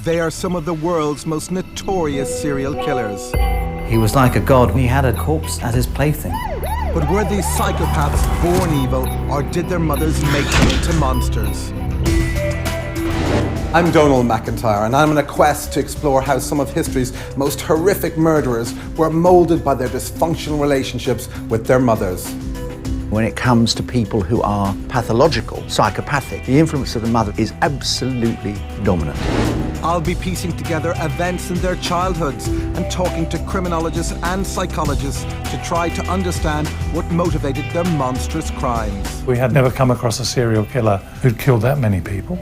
They are some of the world's most notorious serial killers. He was like a god. He had a corpse as his plaything. But were these psychopaths born evil, or did their mothers make them into monsters? I'm Donal McIntyre, and I'm on a quest to explore how some of history's most horrific murderers were moulded by their dysfunctional relationships with their mothers. When it comes to people who are pathological, psychopathic, the influence of the mother is absolutely dominant. I'll be piecing together events in their childhoods and talking to criminologists and psychologists to try to understand what motivated their monstrous crimes. We had never come across a serial killer who'd killed that many people.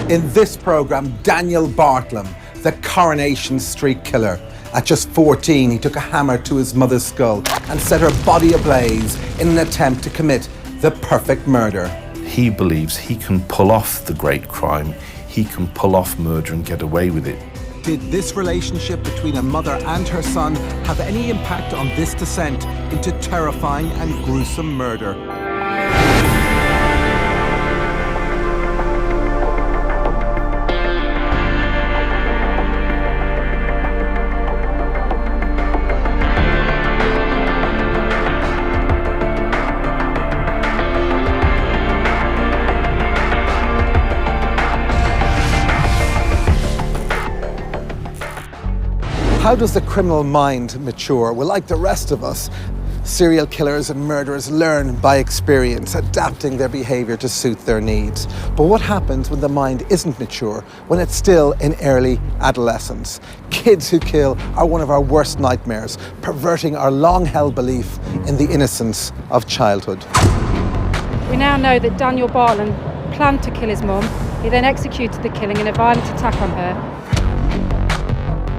In this programme, Daniel Bartlam, the Coronation Street killer. At just 14, he took a hammer to his mother's skull and set her body ablaze in an attempt to commit the perfect murder. He believes he can pull off the great crime. He can pull off murder and get away with it. Did this relationship between a mother and her son have any impact on this descent into terrifying and gruesome murder? How does the criminal mind mature? Well, like the rest of us, serial killers and murderers learn by experience, adapting their behaviour to suit their needs. But what happens when the mind isn't mature, when it's still in early adolescence? Kids who kill are one of our worst nightmares, perverting our long-held belief in the innocence of childhood. We now know that Daniel Bartlam planned to kill his mum. He then executed the killing in a violent attack on her.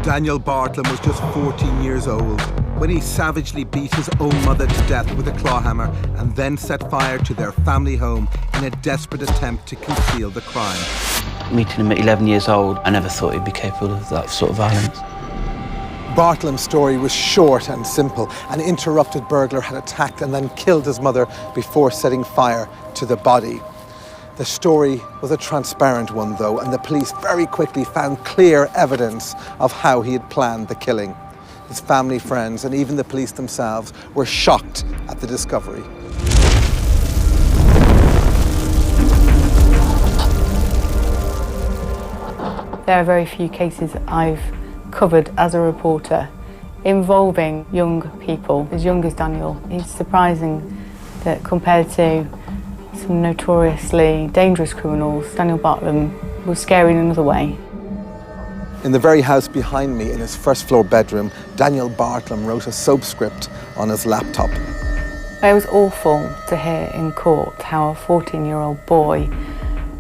Daniel Bartlam was just 14 years old when he savagely beat his own mother to death with a claw hammer and then set fire to their family home in a desperate attempt to conceal the crime. Meeting him at 11 years old, I never thought he'd be capable of that sort of violence. Bartlam's story was short and simple. An interrupted burglar had attacked and then killed his mother before setting fire to the body. The story was a transparent one, though, and the police very quickly found clear evidence of how he had planned the killing. His family, friends, and even the police themselves were shocked at the discovery. There are very few cases I've covered as a reporter involving young people as young as Daniel. It's surprising that compared to some notoriously dangerous criminals, Daniel Bartlam was scary in another way. In the very house behind me, in his first floor bedroom, Daniel Bartlam wrote a soap script on his laptop. It was awful to hear in court how a 14-year-old boy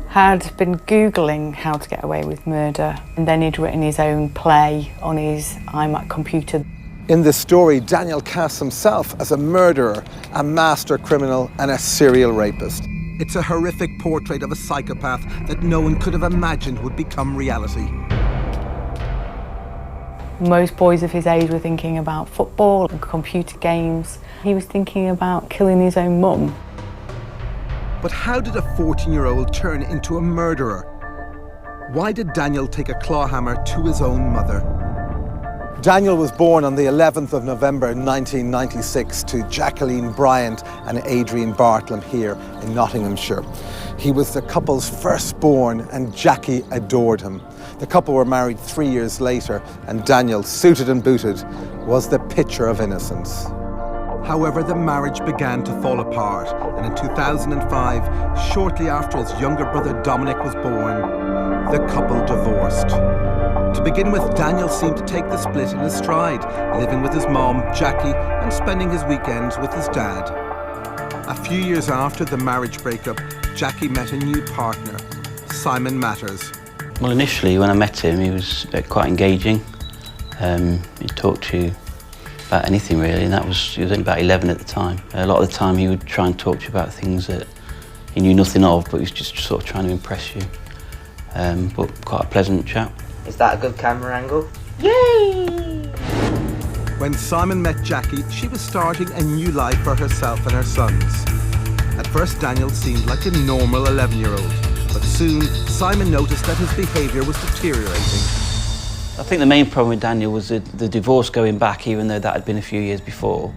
had been Googling how to get away with murder, and then he'd written his own play on his iMac computer. In this story, Daniel casts himself as a murderer, a master criminal, and a serial rapist. It's a horrific portrait of a psychopath that no one could have imagined would become reality. Most boys of his age were thinking about football and computer games. He was thinking about killing his own mum. But how did a 14-year-old turn into a murderer? Why did Daniel take a claw hammer to his own mother? Daniel was born on the 11th of November 1996 to Jacqueline Bryant and Adrian Bartlam here in Nottinghamshire. He was the couple's firstborn and Jackie adored him. The couple were married 3 years later and Daniel, suited and booted, was the picture of innocence. However, the marriage began to fall apart, and in 2005, shortly after his younger brother Dominic was born, the couple divorced. To begin with, Daniel seemed to take the split in his stride, living with his mom, Jackie, and spending his weekends with his dad. A few years after the marriage breakup, Jackie met a new partner, Simon Matters. Well, initially when I met him, he was quite engaging. He talked to you about anything really, and he was only about 11 at the time. A lot of the time he would try and talk to you about things that he knew nothing of, but he was just sort of trying to impress you. But quite a pleasant chap. Is that a good camera angle? Yay! When Simon met Jackie, she was starting a new life for herself and her sons. At first, Daniel seemed like a normal 11-year-old, but soon Simon noticed that his behaviour was deteriorating. I think the main problem with Daniel was the divorce going back, even though that had been a few years before.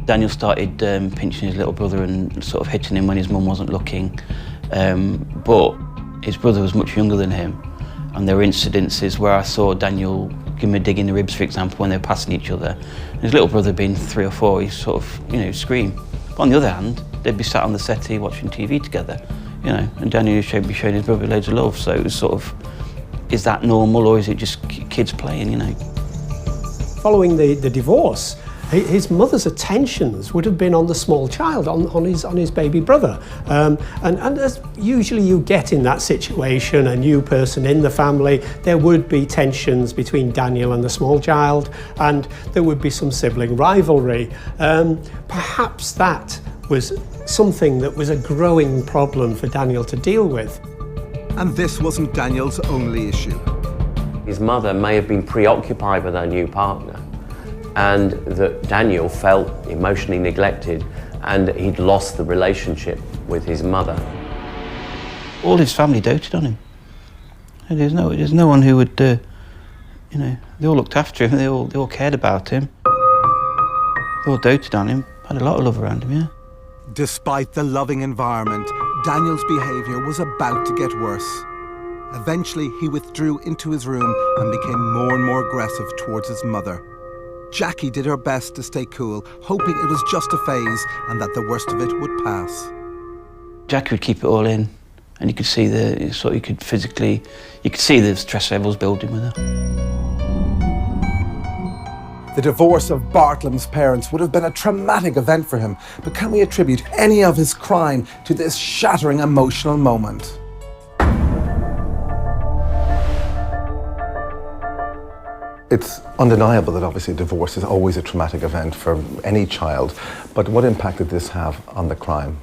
Daniel started pinching his little brother and sort of hitting him when his mum wasn't looking. But his brother was much younger than him, and there were incidences where I saw Daniel give him a dig in the ribs, for example, when they were passing each other. And his little brother, being 3 or 4, he sort of, scream. But on the other hand, they'd be sat on the settee watching TV together, and Daniel would be showing his brother loads of love. So it was sort of, is that normal, or is it just kids playing, Following the divorce, his mother's attentions would have been on the small child, on his baby brother. And as usually you get in that situation, a new person in the family, there would be tensions between Daniel and the small child, and there would be some sibling rivalry. Perhaps that was something that was a growing problem for Daniel to deal with. And this wasn't Daniel's only issue. His mother may have been preoccupied with her new partner, and that Daniel felt emotionally neglected, and he'd lost the relationship with his mother. All his family doted on him. There's no one who would, they all looked after him, they all cared about him. They all doted on him, had a lot of love around him, yeah. Despite the loving environment, Daniel's behaviour was about to get worse. Eventually, he withdrew into his room and became more and more aggressive towards his mother. Jackie did her best to stay cool, hoping it was just a phase and that the worst of it would pass. Jackie would keep it all in, and you could see you could see the stress levels building with her. The divorce of Bartlem's parents would have been a traumatic event for him, but can we attribute any of his crime to this shattering emotional moment? It's undeniable that obviously divorce is always a traumatic event for any child, but what impact did this have on the crime?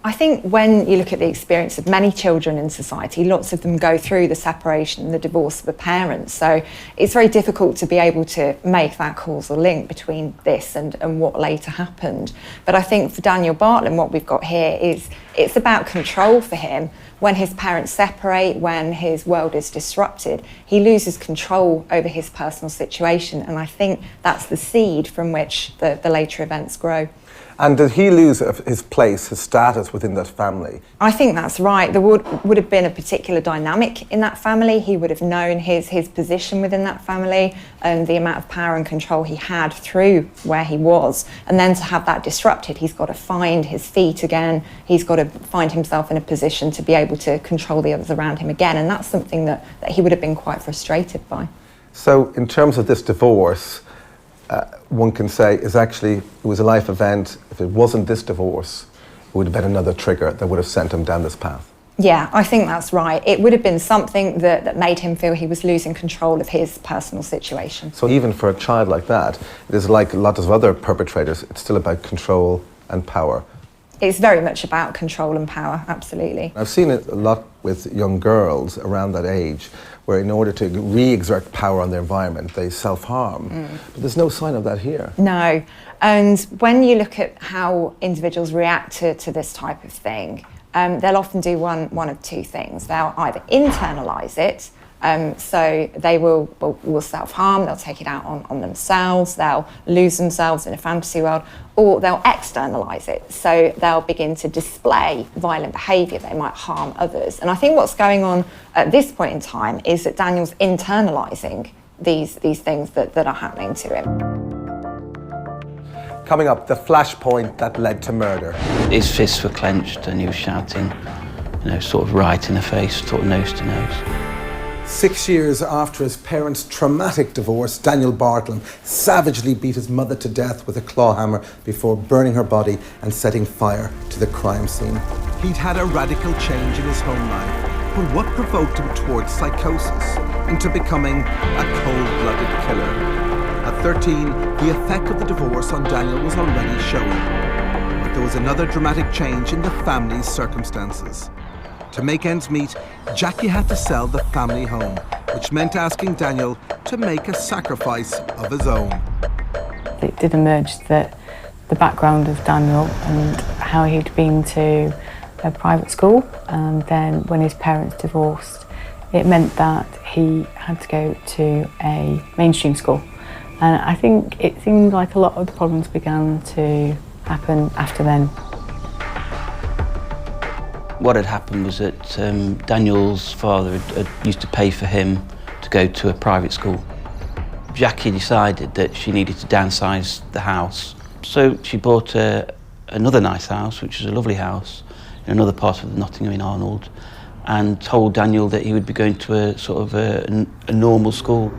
I think when you look at the experience of many children in society, lots of them go through the separation and the divorce of a parent. So it's very difficult to be able to make that causal link between this and what later happened. But I think for Daniel Bartlem, what we've got here is it's about control for him. When his parents separate, when his world is disrupted, he loses control over his personal situation. And I think that's the seed from which the later events grow. And did he lose his place, his status within that family? I think that's right. There would have been a particular dynamic in that family. He would have known his position within that family and the amount of power and control he had through where he was. And then to have that disrupted, he's got to find his feet again. He's got to find himself in a position to be able to control the others around him again. And that's something that he would have been quite frustrated by. So in terms of this divorce, one can say is actually, it was a life event. If it wasn't this divorce, it would have been another trigger that would have sent him down this path. Yeah, I think that's right. It would have been something that made him feel he was losing control of his personal situation. So even for a child like that, it is like a lot of other perpetrators, it's still about control and power. It's very much about control and power, absolutely. I've seen it a lot with young girls around that age, where in order to re-exert power on their environment, they self-harm. But there's no sign of that here. No, and when you look at how individuals react to this type of thing, they'll often do one of two things. They'll either internalise it, so they will self-harm, they'll take it out on themselves, they'll lose themselves in a fantasy world, or they'll externalise it, so they'll begin to display violent behaviour, they might harm others. And I think what's going on at this point in time is that Daniel's internalising these things that are happening to him. Coming up, the flashpoint that led to murder. His fists were clenched and he was shouting, sort of right in the face, sort of nose to nose. 6 years after his parents' traumatic divorce, Daniel Bartlem savagely beat his mother to death with a claw hammer before burning her body and setting fire to the crime scene. He'd had a radical change in his home life, but what provoked him towards psychosis, into becoming a cold-blooded killer? At 13, the effect of the divorce on Daniel was already showing, but there was another dramatic change in the family's circumstances. To make ends meet, Jackie had to sell the family home, which meant asking Daniel to make a sacrifice of his own. It did emerge that the background of Daniel and how he'd been to a private school, and then when his parents divorced, It meant that he had to go to a mainstream school. And I think it seemed like a lot of the problems began to happen after then. What had happened was that Daniel's father had used to pay for him to go to a private school. Jackie decided that she needed to downsize the house. So she bought another nice house, which was a lovely house, in another part of Nottingham in Arnold, and told Daniel that he would be going to a sort of a normal school.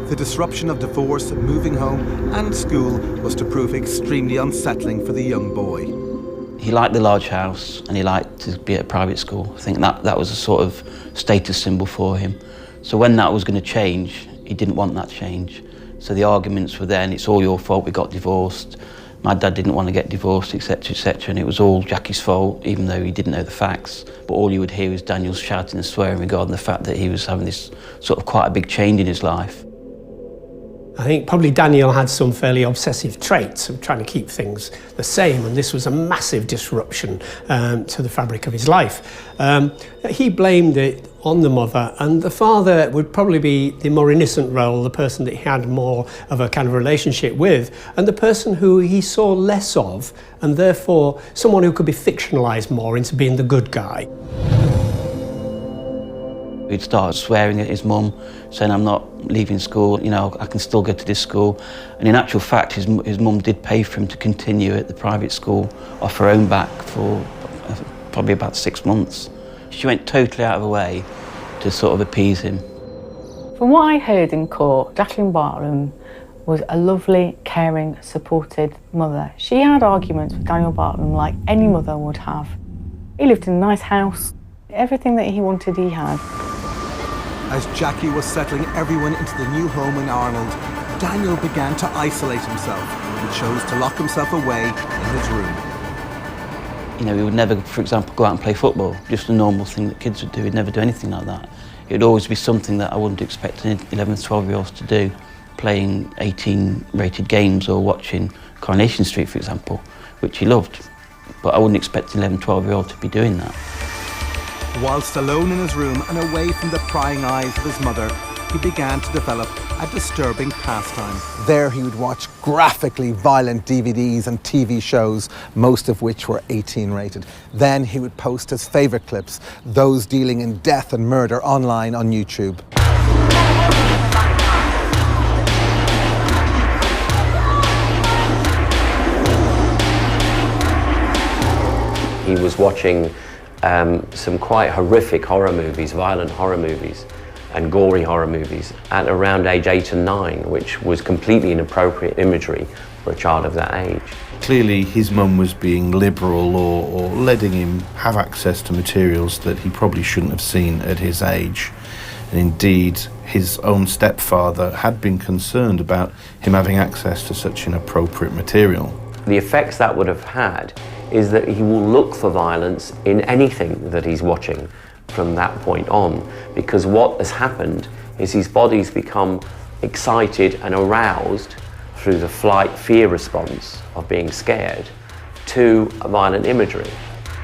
The disruption of divorce, moving home and school was to prove extremely unsettling for the young boy. He liked the large house and he liked to be at a private school. I think that was a sort of status symbol for him. So when that was going to change, he didn't want that change. So the arguments were then, it's all your fault, we got divorced. My dad didn't want to get divorced, etc., etc., and it was all Jackie's fault, even though he didn't know the facts. But all you would hear was Daniel shouting and swearing regarding the fact that he was having this sort of quite a big change in his life. I think probably Daniel had some fairly obsessive traits of trying to keep things the same, and this was a massive disruption to the fabric of his life. He blamed it on the mother, and the father would probably be the more innocent role, the person that he had more of a kind of relationship with, and the person who he saw less of, and therefore someone who could be fictionalised more into being the good guy. He'd start swearing at his mum, saying, I'm not leaving school, you know, I can still go to this school. And in actual fact, his mum did pay for him to continue at the private school off her own back for probably about 6 months. She went totally out of her way to sort of appease him. From what I heard in court, Jacqueline Bartram was a lovely, caring, supported mother. She had arguments with Daniel Bartram like any mother would have. He lived in a nice house. Everything that he wanted, he had. As Jackie was settling everyone into the new home in Arnold, Daniel began to isolate himself and chose to lock himself away in his room. You know, he would never, for example, go out and play football, just a normal thing that kids would do. He'd never do anything like that. It would always be something that I wouldn't expect 11, 12-year-olds to do, playing 18-rated games or watching Coronation Street, for example, which he loved. But I wouldn't expect an 11, 12-year-old to be doing that. Whilst alone in his room and away from the prying eyes of his mother, he began to develop a disturbing pastime. There he would watch graphically violent DVDs and TV shows, most of which were 18-rated. Then he would post his favourite clips, those dealing in death and murder, online on YouTube. He was watching some quite horrific horror movies, violent horror movies and gory horror movies at around age 8 and 9, which was completely inappropriate imagery for a child of that age. Clearly his mum was being liberal or letting him have access to materials that he probably shouldn't have seen at his age. And indeed, his own stepfather had been concerned about him having access to such inappropriate material. The effects that would have had is that he will look for violence in anything that he's watching from that point on, because what has happened is his body's become excited and aroused through the flight-fear response of being scared to violent imagery.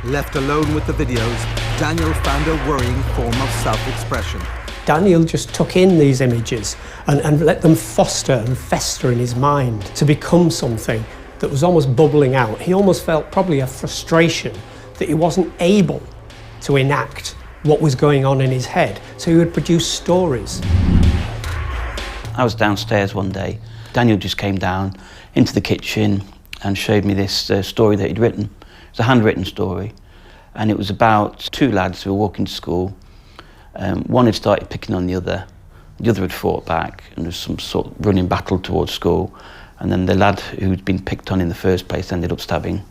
Left alone with the videos, Daniel found a worrying form of self-expression. Daniel just took in these images and let them foster and fester in his mind to become something that was almost bubbling out. He almost felt probably a frustration that he wasn't able to enact what was going on in his head, so he would produce stories. I was downstairs one day. Daniel just came down into the kitchen and showed me this story that he'd written. It was a handwritten story, and it was about two lads who were walking to school. One had started picking on the other had fought back, and there was some sort of running battle towards school. And then the lad who'd been picked on in the first place ended up stabbing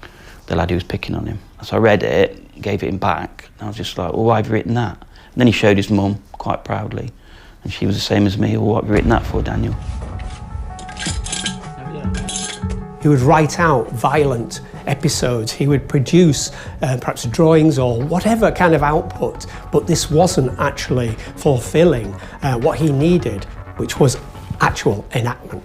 the lad who was picking on him. So I read it, gave it him back, and I was just like, well, why have you written that? And then he showed his mum quite proudly, and she was the same as me. Well, what have you written that for, Daniel? He would write out violent episodes. He would produce perhaps drawings or whatever kind of output, but this wasn't actually fulfilling what he needed, which was actual enactment.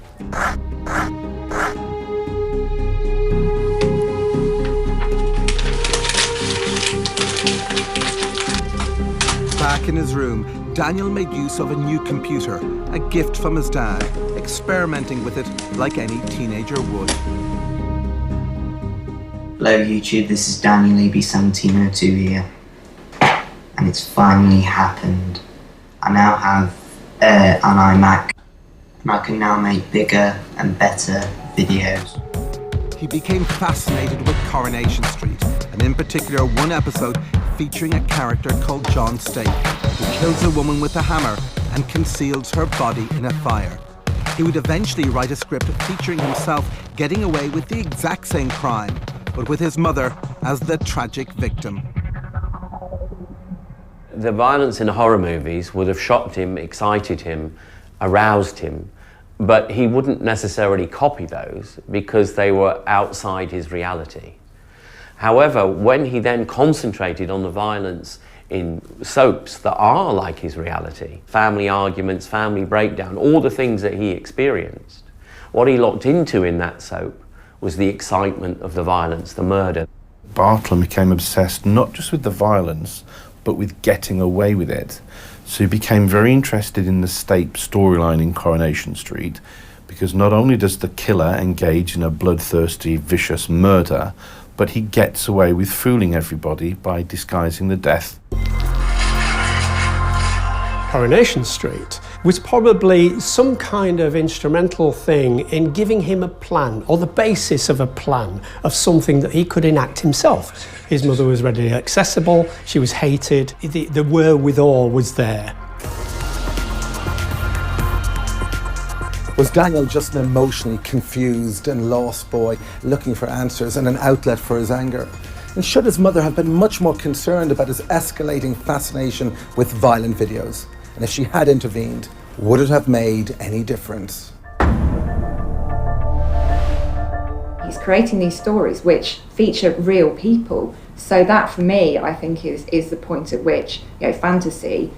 Back Back in his room, Daniel made use of a new computer, a gift from his dad, experimenting with it like any teenager would. Hello YouTube, this is Daniel AB1702 here. And it's finally happened. I now have an iMac and I can now make bigger and better videos. He became fascinated with Coronation Street, and in particular one episode featuring a character called John Stake, who kills a woman with a hammer and conceals her body in a fire. He would eventually write a script featuring himself getting away with the exact same crime, but with his mother as the tragic victim. The violence in horror movies would have shocked him, excited him, aroused him, but he wouldn't necessarily copy those because they were outside his reality. However, when he then concentrated on the violence in soaps that are like his reality, family arguments, family breakdown, all the things that he experienced, what he locked into in that soap was the excitement of the violence, the murder. Bartlam became obsessed not just with the violence, but with getting away with it. So he became very interested in the Stape storyline in Coronation Street, because not only does the killer engage in a bloodthirsty, vicious murder, but he gets away with fooling everybody by disguising the death. Coronation Street was probably some kind of instrumental thing in giving him a plan, or the basis of a plan, of something that he could enact himself. His mother was readily accessible, she was hated, the wherewithal was there. Was Daniel just an emotionally confused and lost boy looking for answers and an outlet for his anger? And should his mother have been much more concerned about his escalating fascination with violent videos? And if she had intervened, would it have made any difference? He's creating these stories which feature real people. So that, for me, I think is the point at which, you know, fantasy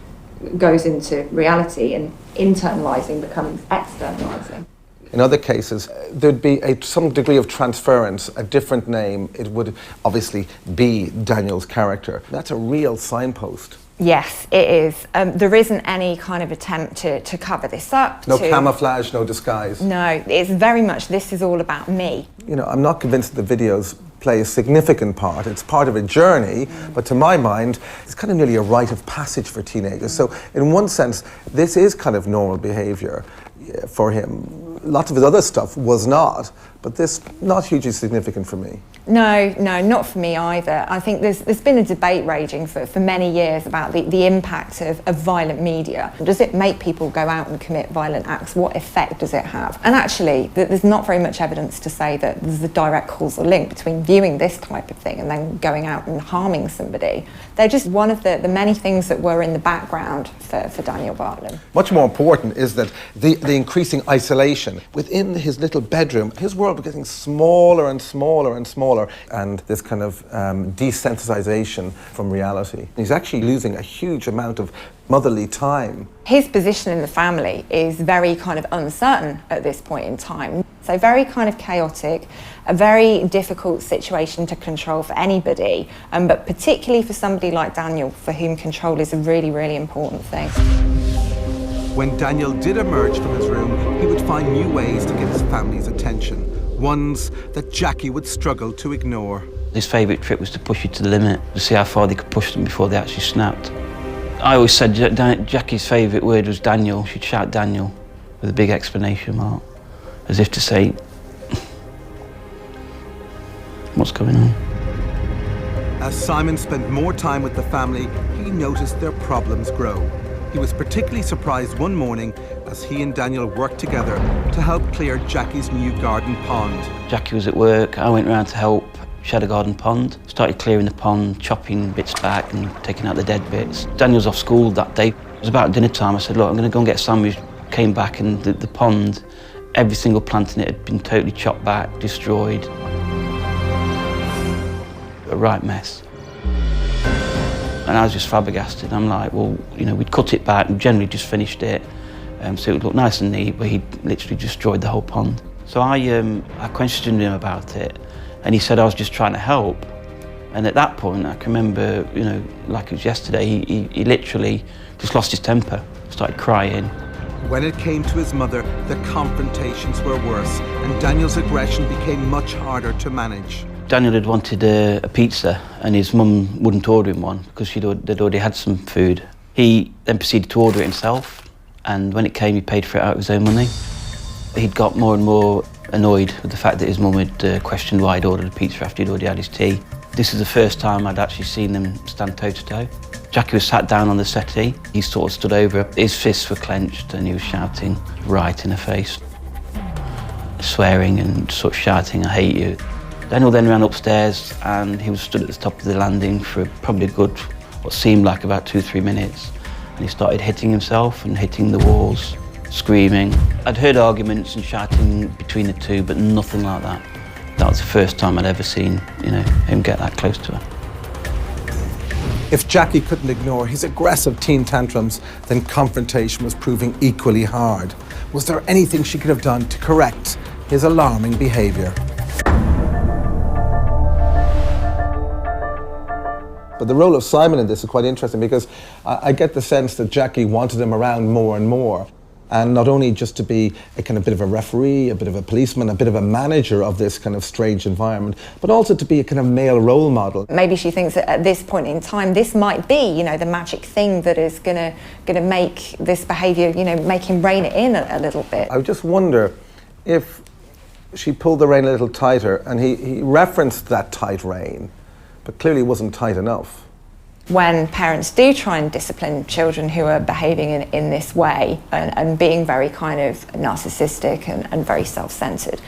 goes into reality and internalising becomes externalising. In other cases, there'd be some degree of transference, a different name. It would obviously be Daniel's character. That's a real signpost. Yes, it is. There isn't any kind of attempt to cover this up. No camouflage, no disguise. No, it's very much, this is all about me. You know, I'm not convinced that the videos play a significant part. It's part of a journey, but to my mind, it's kind of nearly a rite of passage for teenagers. So in one sense, this is kind of normal behaviour for him. Lots of his other stuff was not, but this not hugely significant for me. No, not for me either. I think there's been a debate raging for many years about the impact of violent media. Does it make people go out and commit violent acts? What effect does it have? And actually, there's not very much evidence to say that there's a direct causal link between viewing this type of thing and then going out and harming somebody. They're just one of the many things that were in the background for Daniel Bartlam. Much more important is that the increasing isolation within his little bedroom, his world was getting smaller and smaller and smaller, and this kind of desensitization from reality. He's actually losing a huge amount of motherly time. His position in the family is very kind of uncertain at this point in time. So very kind of chaotic, a very difficult situation to control for anybody, but particularly for somebody like Daniel, for whom control is a really, really important thing. When Daniel did emerge from his room, he would find new ways to get his family's attention, ones that Jackie would struggle to ignore. His favourite trick was to push it to the limit, to see how far they could push them before they actually snapped. I always said Jackie's favourite word was Daniel. She'd shout Daniel with a big exclamation mark, as if to say, what's going on? As Simon spent more time with the family, he noticed their problems grow. He was particularly surprised one morning as he and Daniel worked together to help clear Jackie's new garden pond. Jackie was at work, I went round to help. She had a garden pond, started clearing the pond, chopping bits back and taking out the dead bits. Daniel was off school that day. It was about dinner time. I said, look, I'm going to go and get a sandwich. Came back and the pond, every single plant in it had been totally chopped back, destroyed. A right mess. And I was just flabbergasted. I'm like, well, you know, we'd cut it back and generally just finished it, so it would look nice and neat, but he'd literally destroyed the whole pond. So I questioned him about it, and he said I was just trying to help. And at that point, I can remember, you know, like it was yesterday, he literally just lost his temper, started crying. When it came to his mother, the confrontations were worse, and Daniel's aggression became much harder to manage. Daniel had wanted a pizza, and his mum wouldn't order him one because they'd already had some food. He then proceeded to order it himself, and when it came, he paid for it out of his own money. He'd got more and more annoyed with the fact that his mum had questioned why he'd ordered a pizza after he'd already had his tea. This is the first time I'd actually seen them stand toe-to-toe. Jackie was sat down on the settee. He sort of stood over her. His fists were clenched and he was shouting right in her face, swearing and sort of shouting, "I hate you." Daniel then ran upstairs and he was stood at the top of the landing for probably a good, what seemed like about 2-3 minutes. And he started hitting himself and hitting the walls, screaming. I'd heard arguments and shouting between the two, but nothing like that. That was the first time I'd ever seen, you know, him get that close to her. If Jackie couldn't ignore his aggressive teen tantrums, then confrontation was proving equally hard. Was there anything she could have done to correct his alarming behaviour? But the role of Simon in this is quite interesting because I get the sense that Jackie wanted him around more and more. And not only just to be a kind of bit of a referee, a bit of a policeman, a bit of a manager of this kind of strange environment, but also to be a kind of male role model. Maybe she thinks that at this point in time, this might be, you know, the magic thing that is gonna make this behaviour, you know, make him rein it in a little bit. I just wonder if she pulled the rein a little tighter, and he referenced that tight rein, but clearly it wasn't tight enough. When parents do try and discipline children who are behaving in this way and being very kind of narcissistic and very self-centered,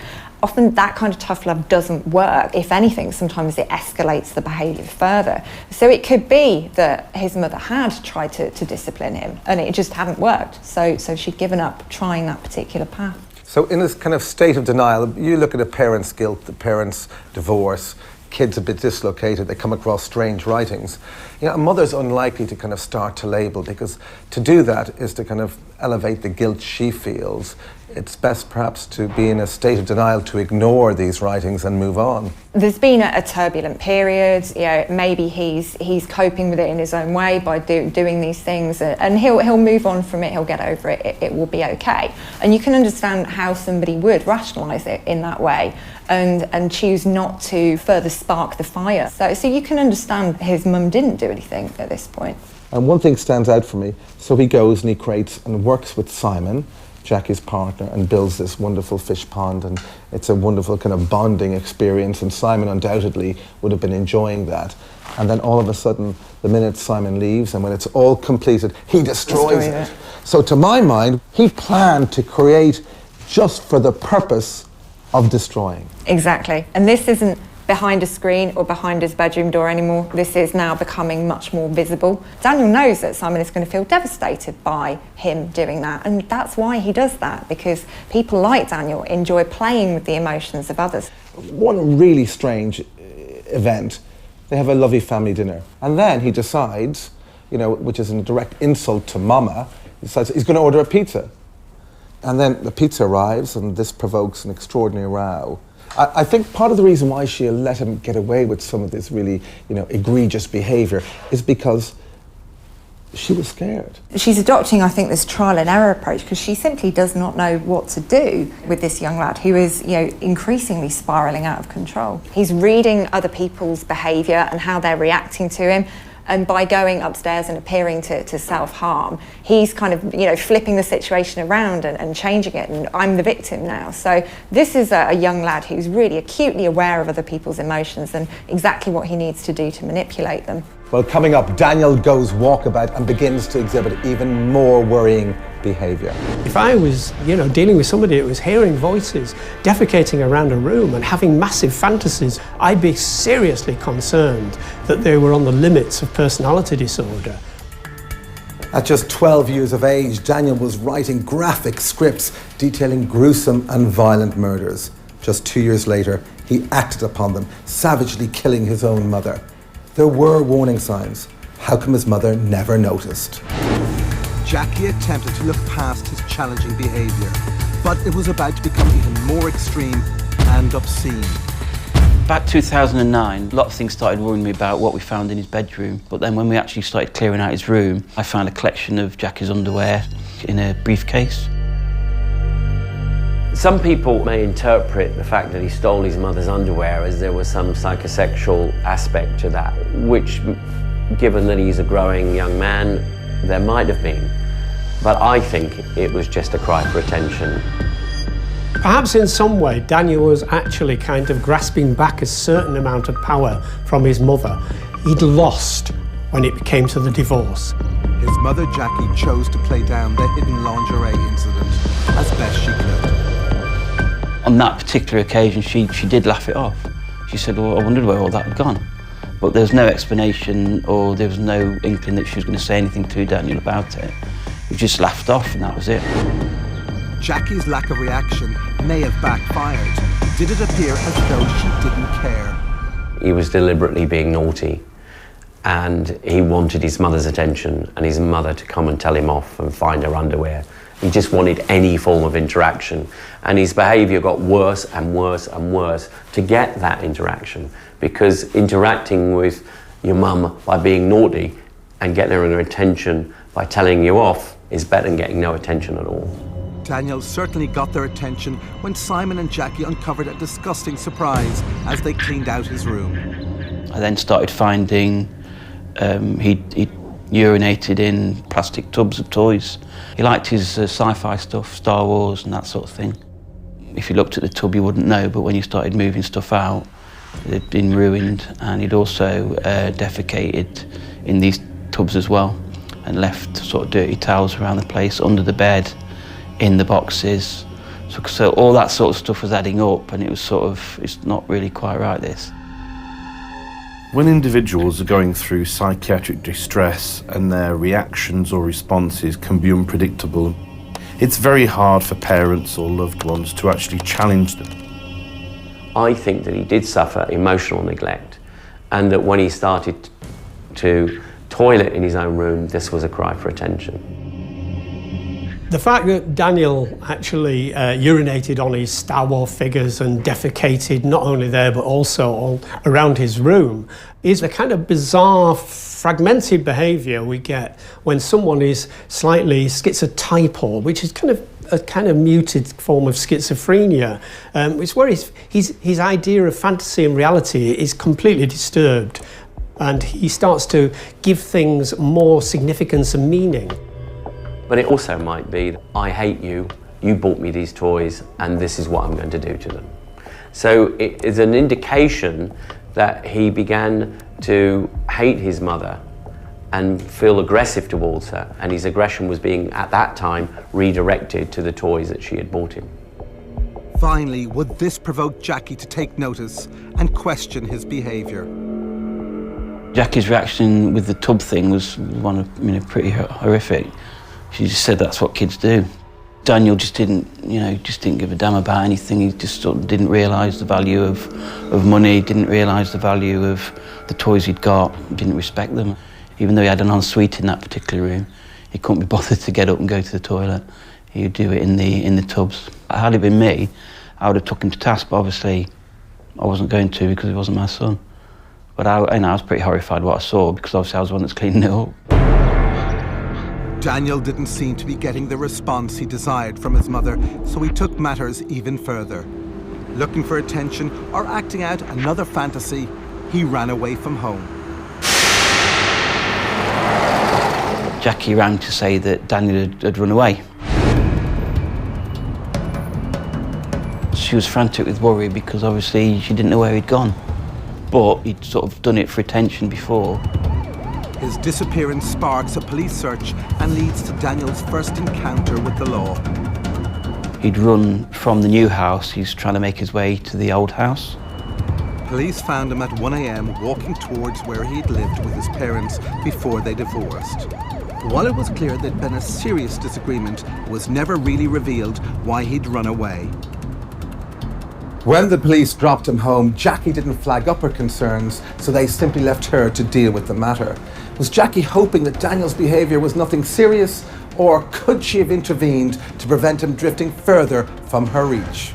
often that kind of tough love doesn't work. If anything, sometimes it escalates the behaviour further. So it could be that his mother had tried to discipline him and it just hadn't worked. So she'd given up trying that particular path. So in this kind of state of denial, you look at a parent's guilt, the parent's divorce, kids a bit dislocated, they come across strange writings. You know, a mother's unlikely to kind of start to label, because to do that is to kind of elevate the guilt she feels. It's best perhaps to be in a state of denial, to ignore these writings and move on. There's been a turbulent period, you know, maybe he's coping with it in his own way by doing these things, and he'll move on from it, he'll get over it, it will be okay. And you can understand how somebody would rationalise it in that way and choose not to further spark the fire. So you can understand his mum didn't do anything at this point. And one thing stands out for me. So he goes and he creates and works with Simon, Jackie's partner, and builds this wonderful fish pond, and it's a wonderful kind of bonding experience, and Simon undoubtedly would have been enjoying that. And then all of a sudden, the minute Simon leaves and when it's all completed, he destroys it. So to my mind, he planned to create just for the purpose of destroying. Exactly. And this isn't behind a screen or behind his bedroom door anymore. This is now becoming much more visible. Daniel knows that Simon is going to feel devastated by him doing that, and that's why he does that, because people like Daniel enjoy playing with the emotions of others. One really strange event, they have a lovely family dinner, and then he decides, you know, which is a direct insult to Mama, he decides he's going to order a pizza. And then the pizza arrives, and this provokes an extraordinary row. I think part of the reason why she'll let him get away with some of this really, you know, egregious behaviour is because she was scared. She's adopting, I think, this trial and error approach because she simply does not know what to do with this young lad who is, you know, increasingly spiralling out of control. He's reading other people's behaviour and how they're reacting to him. And by going upstairs and appearing to self-harm, he's kind of, you know, flipping the situation around and changing it, and I'm the victim now. So this is a young lad who's really acutely aware of other people's emotions and exactly what he needs to do to manipulate them. Well, coming up, Daniel goes walkabout and begins to exhibit even more worrying behaviour. If I was, you know, dealing with somebody that was hearing voices, defecating around a room and having massive fantasies, I'd be seriously concerned that they were on the limits of personality disorder. At just 12 years of age, Daniel was writing graphic scripts detailing gruesome and violent murders. Just 2 years later, he acted upon them, savagely killing his own mother. There were warning signs. How come his mother never noticed? Jackie attempted to look past his challenging behaviour, but it was about to become even more extreme and obscene. Back 2009, a lot of things started worrying me about what we found in his bedroom. But then when we actually started clearing out his room, I found a collection of Jackie's underwear in a briefcase. Some people may interpret the fact that he stole his mother's underwear as there was some psychosexual aspect to that, which, given that he's a growing young man, there might have been. But I think it was just a cry for attention. Perhaps in some way, Daniel was actually kind of grasping back a certain amount of power from his mother. He'd lost when it came to the divorce. His mother, Jackie, chose to play down the hidden lingerie incident as best she could. On that particular occasion, she did laugh it off. She said, well, I wondered where all that had gone. But there was no explanation or there was no inkling that she was going to say anything to Daniel about it. We just laughed off and that was it. Jackie's lack of reaction may have backfired. Did it appear as though she didn't care? He was deliberately being naughty and he wanted his mother's attention and his mother to come and tell him off and find her underwear. He just wanted any form of interaction, and his behaviour got worse and worse and worse to get that interaction, because interacting with your mum by being naughty and getting her attention by telling you off is better than getting no attention at all. Daniel certainly got their attention when Simon and Jackie uncovered a disgusting surprise as they cleaned out his room. I then started finding he'd urinated in plastic tubs of toys. He liked his sci-fi stuff, Star Wars and that sort of thing. If you looked at the tub you wouldn't know, but when you started moving stuff out, it had been ruined, and he'd also defecated in these tubs as well and left sort of dirty towels around the place, under the bed, in the boxes. So all that sort of stuff was adding up, and it was sort of, it's not really quite right, this. When individuals are going through psychiatric distress and their reactions or responses can be unpredictable, it's very hard for parents or loved ones to actually challenge them. I think that he did suffer emotional neglect, and that when he started to toilet in his own room, this was a cry for attention. The fact that Daniel actually urinated on his Star Wars figures and defecated not only there but also all around his room is a kind of bizarre, fragmented behaviour we get when someone is slightly schizotypal, which is a kind of muted form of schizophrenia. It's where his idea of fantasy and reality is completely disturbed, and he starts to give things more significance and meaning. But it also might be, I hate you, you bought me these toys, and this is what I'm going to do to them. So it is an indication that he began to hate his mother and feel aggressive towards her, and his aggression was being, at that time, redirected to the toys that she had bought him. Finally, would this provoke Jackie to take notice and question his behaviour? Jackie's reaction with the tub thing was pretty horrific. She just said that's what kids do. Daniel just didn't give a damn about anything. He just sort of didn't realise the value of money, didn't realise the value of the toys he'd got, didn't respect them. Even though he had an ensuite in that particular room, he couldn't be bothered to get up and go to the toilet. He would do it in the tubs. Had it been me, I would have took him to task, but obviously I wasn't going to because he wasn't my son. But I was pretty horrified what I saw, because obviously I was the one that's cleaning it up. Daniel didn't seem to be getting the response he desired from his mother, so he took matters even further. Looking for attention or acting out another fantasy, he ran away from home. Jackie rang to say that Daniel had run away. She was frantic with worry because obviously she didn't know where he'd gone. But he'd sort of done it for attention before. His disappearance sparks a police search and leads to Daniel's first encounter with the law. He'd run from the new house. He's trying to make his way to the old house. Police found him at 1 a.m. walking towards where he'd lived with his parents before they divorced. While it was clear there'd been a serious disagreement, it was never really revealed why he'd run away. When the police dropped him home, Jackie didn't flag up her concerns, so they simply left her to deal with the matter. Was Jackie hoping that Daniel's behaviour was nothing serious, or could she have intervened to prevent him drifting further from her reach?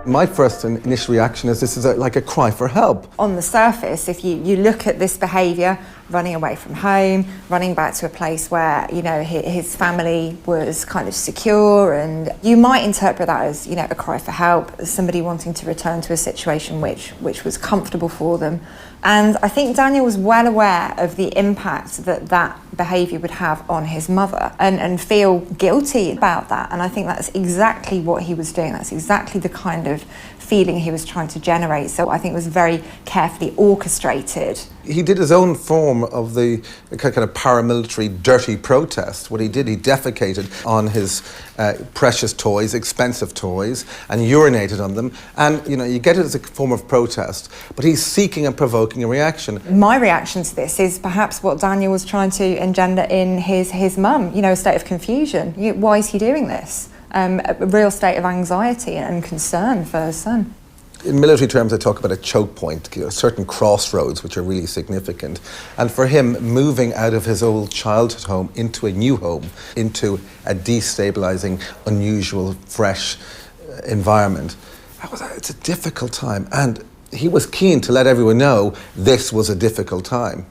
My first initial reaction is this is like a cry for help. On the surface, if you look at this behaviour, running away from home, running back to a place where, you know, his family was kind of secure, and you might interpret that as, you know, a cry for help, as somebody wanting to return to a situation which was comfortable for them. And I think Daniel was well aware of the impact that behaviour would have on his mother, and feel guilty about that. And I think that's exactly what he was doing. That's exactly the kind of feeling he was trying to generate. So I think it was very carefully orchestrated. He did his own form of the kind of paramilitary dirty protest. What he did, he defecated on his precious toys, expensive toys, and urinated on them. And, you know, you get it as a form of protest, but he's seeking and provoking a reaction. My reaction to this is perhaps what Daniel was trying to engender in his mum, you know, a state of confusion. Why is he doing this? A real state of anxiety and concern for his son. In military terms, I talk about a choke point, certain crossroads which are really significant. And for him, moving out of his old childhood home into a new home, into a destabilising, unusual, fresh environment, it's a difficult time. And he was keen to let everyone know this was a difficult time.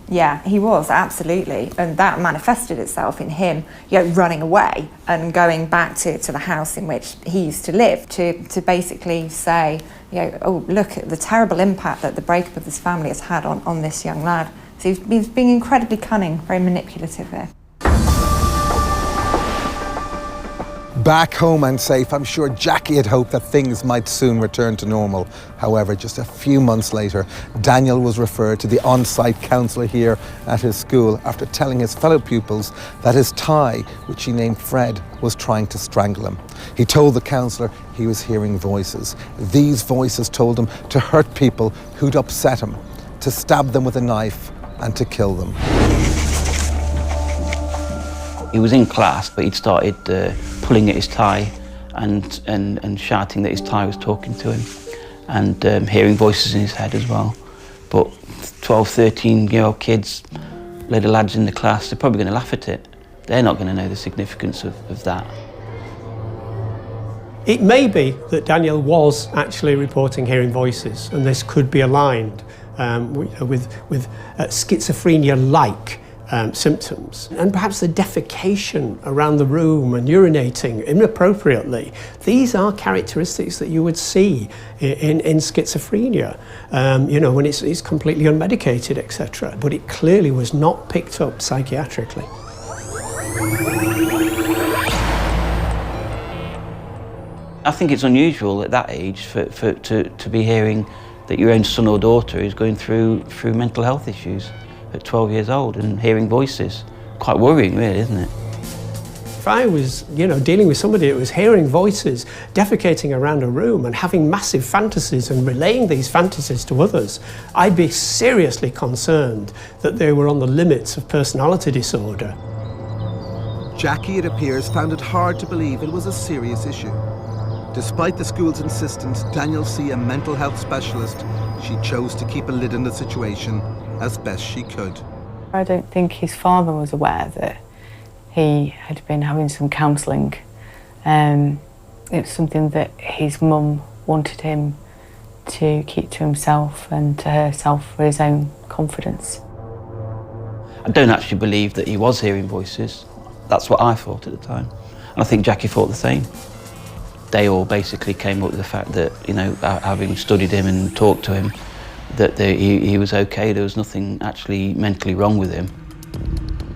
Yeah, he was, absolutely. And that manifested itself in him, you know, running away and going back to the house in which he used to live to basically say, you know, oh, look at the terrible impact that the breakup of this family has had on this young lad. So he's being incredibly cunning, very manipulative here. Back home and safe, I'm sure Jackie had hoped that things might soon return to normal. However, just a few months later, Daniel was referred to the on-site counsellor here at his school after telling his fellow pupils that his tie, which he named Fred, was trying to strangle him. He told the counsellor he was hearing voices. These voices told him to hurt people who'd upset him, to stab them with a knife and to kill them. He was in class, but he'd started pulling at his tie and shouting that his tie was talking to him, and hearing voices in his head as well. But 12, 13-year-old kids, little lads in the class, they're probably going to laugh at it. They're not going to know the significance of that. It may be that Daniel was actually reporting hearing voices, and this could be aligned with schizophrenia-like symptoms, and perhaps the defecation around the room and urinating inappropriately. These are characteristics that you would see in schizophrenia, you know, when it's completely unmedicated, etc. But it clearly was not picked up psychiatrically. I think it's unusual at that age to be hearing that your own son or daughter is going through mental health issues at 12 years old and hearing voices. Quite worrying, really, isn't it? If I was, you know, dealing with somebody that was hearing voices, defecating around a room and having massive fantasies and relaying these fantasies to others, I'd be seriously concerned that they were on the limits of personality disorder. Jackie, it appears, found it hard to believe it was a serious issue. Despite the school's insistence Daniel see a mental health specialist, she chose to keep a lid on the situation as best she could. I don't think his father was aware that he had been having some counselling. It was something that his mum wanted him to keep to himself and to herself for his own confidence. I don't actually believe that he was hearing voices. That's what I thought at the time. And I think Jackie thought the same. They all basically came up with the fact that, you know, having studied him and talked to him, that he was okay, there was nothing actually mentally wrong with him.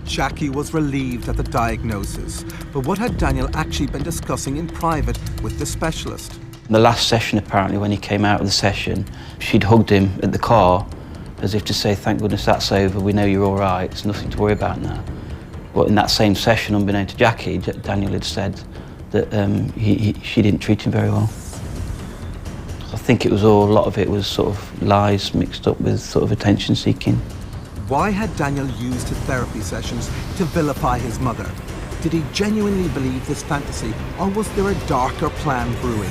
Jackie was relieved at the diagnosis, but what had Daniel actually been discussing in private with the specialist? In the last session, apparently, when he came out of the session, she'd hugged him at the car as if to say, thank goodness that's over, we know you're all right, there's nothing to worry about now. But in that same session, unbeknown to Jackie, Daniel had said that she didn't treat him very well. I think it was a lot of it was sort of lies mixed up with sort of attention seeking. Why had Daniel used his therapy sessions to vilify his mother? Did he genuinely believe this fantasy, or was there a darker plan brewing?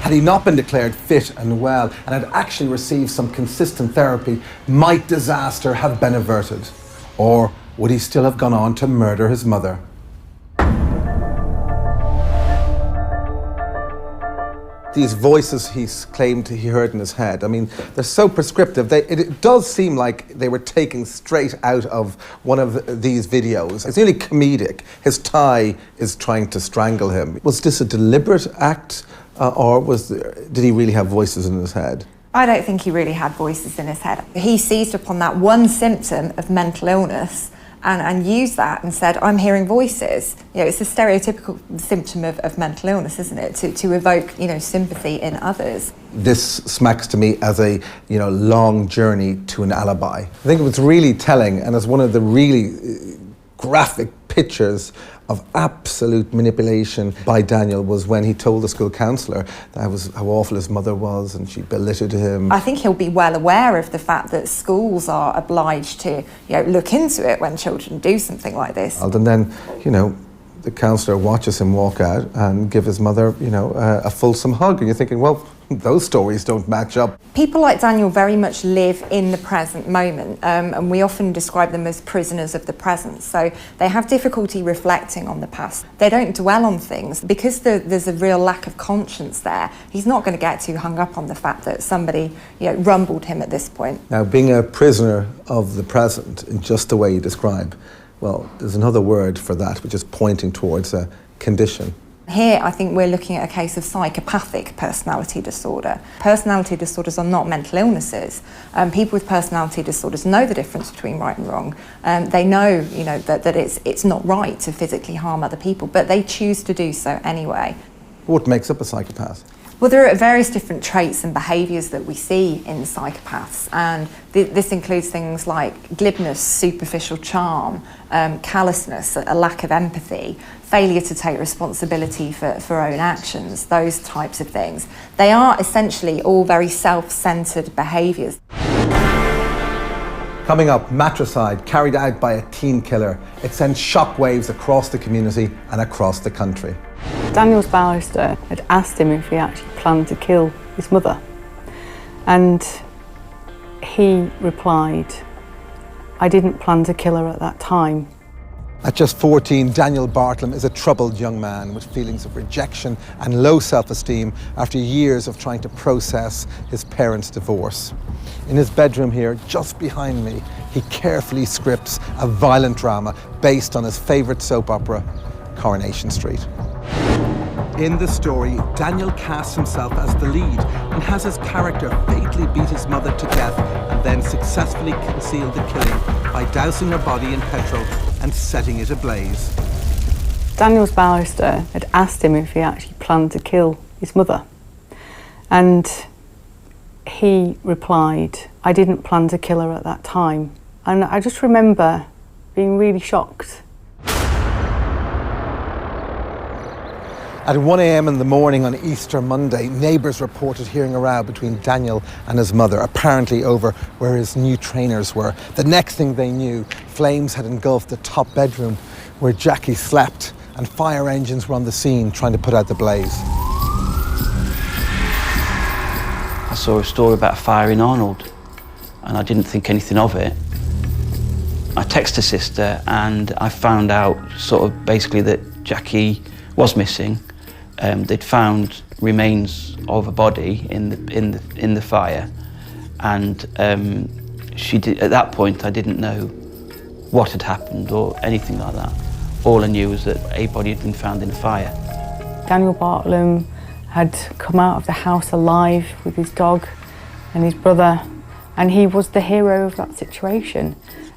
Had he not been declared fit and well and had actually received some consistent therapy, might disaster have been averted? Or would he still have gone on to murder his mother? These voices he's claimed he heard in his head, I mean, they're so prescriptive. It does seem like they were taken straight out of one of these videos. It's nearly comedic. His tie is trying to strangle him. Was this a deliberate act, or did he really have voices in his head? I don't think he really had voices in his head. He seized upon that one symptom of mental illness and used that and said, I'm hearing voices. You know, it's a stereotypical symptom of mental illness, isn't it? To evoke, sympathy in others. This smacks to me as a, long journey to an alibi. I think it was really telling, and as one of the really graphic pictures of absolute manipulation by Daniel was when he told the school counsellor how awful his mother was and she belittled him. I think he'll be well aware of the fact that schools are obliged to look into it when children do something like this. And then, the counsellor watches him walk out and give his mother, a fulsome hug, and you're thinking, well, those stories don't match up. People like Daniel very much live in the present moment, and we often describe them as prisoners of the present. So they have difficulty reflecting on the past. They don't dwell on things. Because there's a real lack of conscience there, he's not going to get too hung up on the fact that somebody rumbled him at this point. Now, being a prisoner of the present in just the way you describe, well, there's another word for that, which is pointing towards a condition. Here, I think we're looking at a case of psychopathic personality disorder. Personality disorders are not mental illnesses. People with personality disorders know the difference between right and wrong. They know, that it's not right to physically harm other people, but they choose to do so anyway. What makes up a psychopath? Well, there are various different traits and behaviours that we see in psychopaths, and this includes things like glibness, superficial charm, callousness, a lack of empathy, failure to take responsibility for own actions, those types of things. They are essentially all very self-centred behaviours. Coming up, matricide carried out by a teen killer. It sends shockwaves across the community and across the country. Daniel's barrister had asked him if he actually planned to kill his mother, and he replied, I didn't plan to kill her at that time. At just 14, Daniel Bartlam is a troubled young man with feelings of rejection and low self-esteem after years of trying to process his parents' divorce. In his bedroom here, just behind me, he carefully scripts a violent drama based on his favourite soap opera, Coronation Street. In the story, Daniel casts himself as the lead and has his character fatally beat his mother to death and then successfully conceal the killing by dousing her body in petrol and setting it ablaze. Daniel's barrister had asked him if he actually planned to kill his mother, and he replied, I didn't plan to kill her at that time. And I just remember being really shocked. At 1 a.m. in the morning on Easter Monday, neighbours reported hearing a row between Daniel and his mother, apparently over where his new trainers were. The next thing they knew, flames had engulfed the top bedroom where Jackie slept, and fire engines were on the scene trying to put out the blaze. I saw a story about a fire in Arnold, and I didn't think anything of it. I texted her sister, and I found out sort of basically that Jackie was missing. They'd found remains of a body in the fire, and at that point I didn't know what had happened or anything like that. All I knew was that a body had been found in the fire. Daniel Bartlam had come out of the house alive with his dog and his brother, and he was the hero of that situation.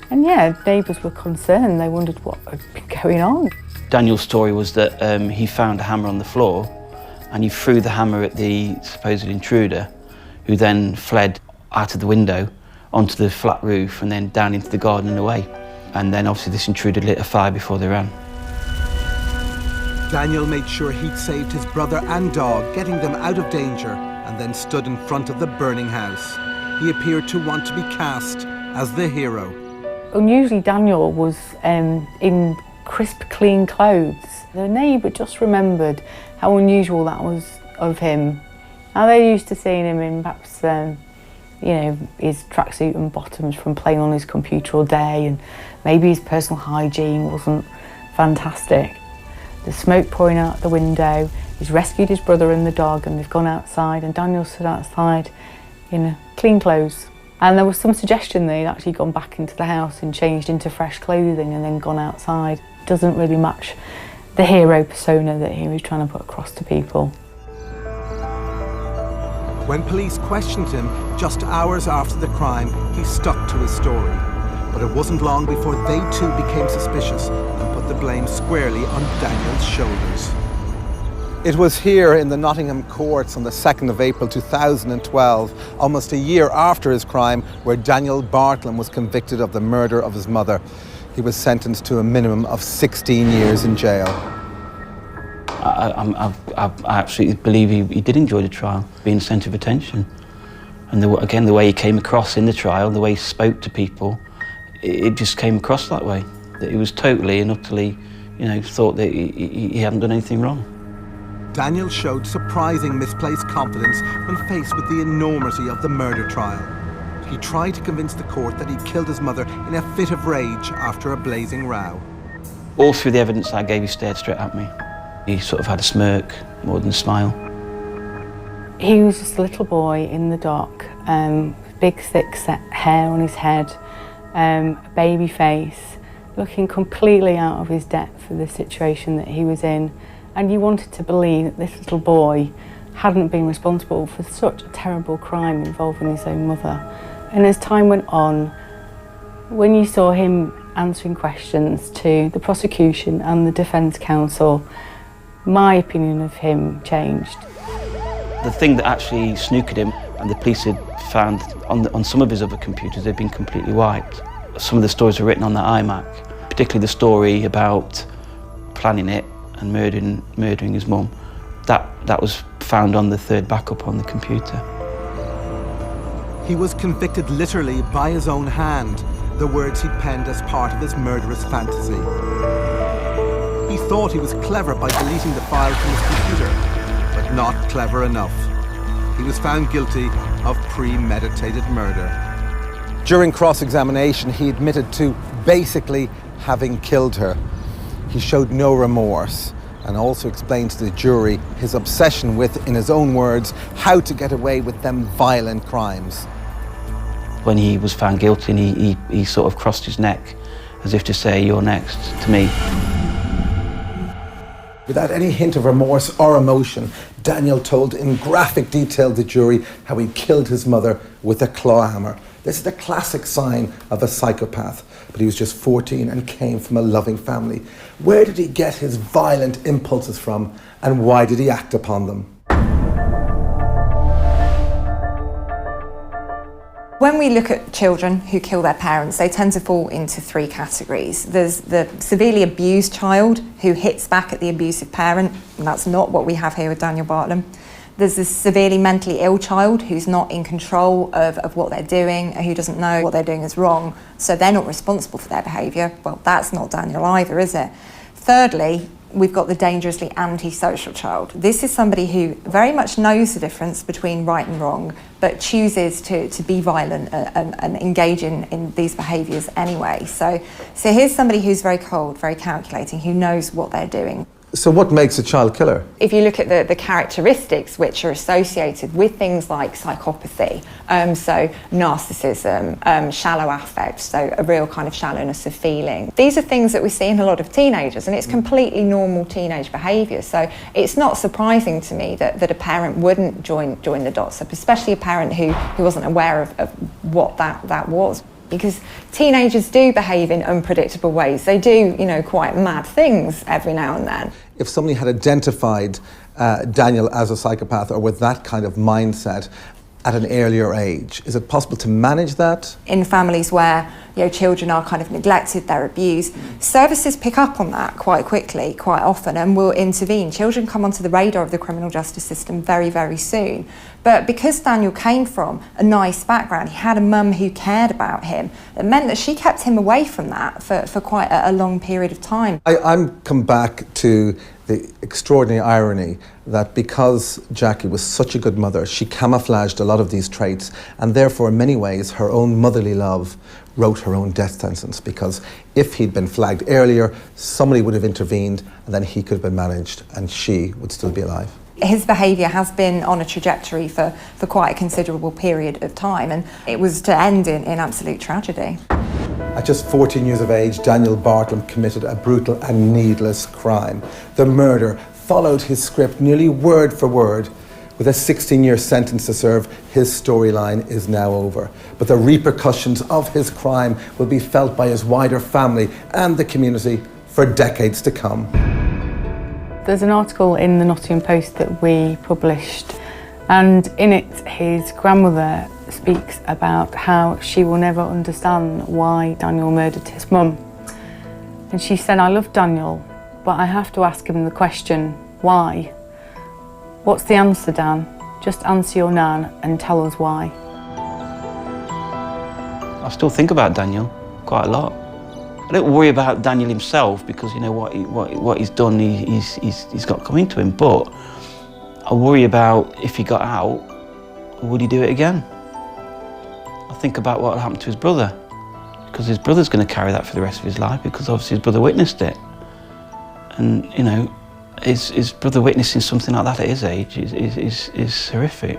And yeah, neighbours were concerned. They wondered what had been going on. Daniel's story was that he found a hammer on the floor and he threw the hammer at the supposed intruder, who then fled out of the window onto the flat roof and then down into the garden and away. And then obviously this intruder lit a fire before they ran. Daniel made sure he'd saved his brother and dog, getting them out of danger, and then stood in front of the burning house. He appeared to want to be cast as the hero. Unusually, Daniel was in crisp, clean clothes. The neighbour just remembered how unusual that was of him. Now, they're used to seeing him in perhaps, his tracksuit and bottoms from playing on his computer all day, and maybe his personal hygiene wasn't fantastic. The smoke pouring out the window, He's rescued his brother and the dog, and they've gone outside, and Daniel stood outside in clean clothes. And there was some suggestion that he'd actually gone back into the house and changed into fresh clothing and then gone outside. Doesn't really match the hero persona that he was trying to put across to people. When police questioned him just hours after the crime, he stuck to his story. But it wasn't long before they too became suspicious and put the blame squarely on Daniel's shoulders. It was here in the Nottingham courts on the 2nd of April 2012, almost a year after his crime, where Daniel Bartlam was convicted of the murder of his mother. He was sentenced to a minimum of 16 years in jail. I absolutely believe he did enjoy the trial, being the centre of attention. And again, the way he came across in the trial, the way he spoke to people, it just came across that way. That he was totally and utterly, thought that he hadn't done anything wrong. Daniel showed surprising misplaced confidence when faced with the enormity of the murder trial. He tried to convince the court that he killed his mother in a fit of rage after a blazing row. All through the evidence I gave, he stared straight at me. He sort of had a smirk more than a smile. He was just a little boy in the dock, big thick set hair on his head, a baby face, looking completely out of his depth for the situation that he was in. And you wanted to believe that this little boy hadn't been responsible for such a terrible crime involving his own mother. And as time went on, when you saw him answering questions to the prosecution and the defence counsel, my opinion of him changed. The thing that actually snookered him, and the police had found on some of his other computers, they'd been completely wiped. Some of the stories were written on the iMac, particularly the story about planning it and murdering his mum. That was found on the third backup on the computer. He was convicted literally by his own hand, the words he'd penned as part of his murderous fantasy. He thought he was clever by deleting the file from his computer, but not clever enough. He was found guilty of premeditated murder. During cross-examination, he admitted to basically having killed her. He showed no remorse and also explained to the jury his obsession with, in his own words, how to get away with them violent crimes. When he was found guilty, he sort of crossed his neck as if to say, "You're next," to me. Without any hint of remorse or emotion, Daniel told in graphic detail to the jury how he killed his mother with a claw hammer. This is the classic sign of a psychopath, but he was just 14 and came from a loving family. Where did he get his violent impulses from, and why did he act upon them? When we look at children who kill their parents, they tend to fall into three categories. There's the severely abused child who hits back at the abusive parent, and that's not what we have here with Daniel Bartlam. There's the severely mentally ill child who's not in control of what they're doing, who doesn't know what they're doing is wrong, so they're not responsible for their behaviour. Well, that's not Daniel either, is it? Thirdly, we've got the dangerously antisocial child. This is somebody who very much knows the difference between right and wrong, but chooses to be violent and engage in these behaviours anyway. So here's somebody who's very cold, very calculating, who knows what they're doing. So what makes a child killer? If you look at the characteristics which are associated with things like psychopathy, so narcissism, shallow affect, so a real kind of shallowness of feeling. These are things that we see in a lot of teenagers, and it's completely normal teenage behaviour. So it's not surprising to me that a parent wouldn't join the dots up, especially a parent who wasn't aware of what that was. Because teenagers do behave in unpredictable ways. They do, quite mad things every now and then. If somebody had identified Daniel as a psychopath or with that kind of mindset at an earlier age, is it possible to manage that? In families where children are kind of neglected, they're abused, services pick up on that quite quickly, quite often, and will intervene. Children come onto the radar of the criminal justice system very, very soon But because Daniel came from a nice background, he had a mum who cared about him, it meant that she kept him away from that for quite a long period of time. I'm come back to the extraordinary irony that because Jackie was such a good mother, she camouflaged a lot of these traits, and therefore in many ways her own motherly love wrote her own death sentence, because if he'd been flagged earlier, somebody would have intervened and then he could have been managed and she would still be alive. His behaviour has been on a trajectory for quite a considerable period of time, and it was to end in absolute tragedy. At just 14 years of age, Daniel Bartlam committed a brutal and needless crime. The murder followed his script nearly word for word. With a 16-year sentence to serve, his storyline is now over. But the repercussions of his crime will be felt by his wider family and the community for decades to come. There's an article in the Nottingham Post that we published, and in it his grandmother speaks about how she will never understand why Daniel murdered his mum. And she said, "I love Daniel, but I have to ask him the question, why? What's the answer, Dan? Just answer your nan and tell us why." I still think about Daniel quite a lot. I don't worry about Daniel himself because you know what he's done, he's got coming to him. But I worry about if he got out, would he do it again? I think about what happened to his brother, because his brother's going to carry that for the rest of his life because obviously his brother witnessed it. And you know, his brother witnessing something like that at his age is horrific.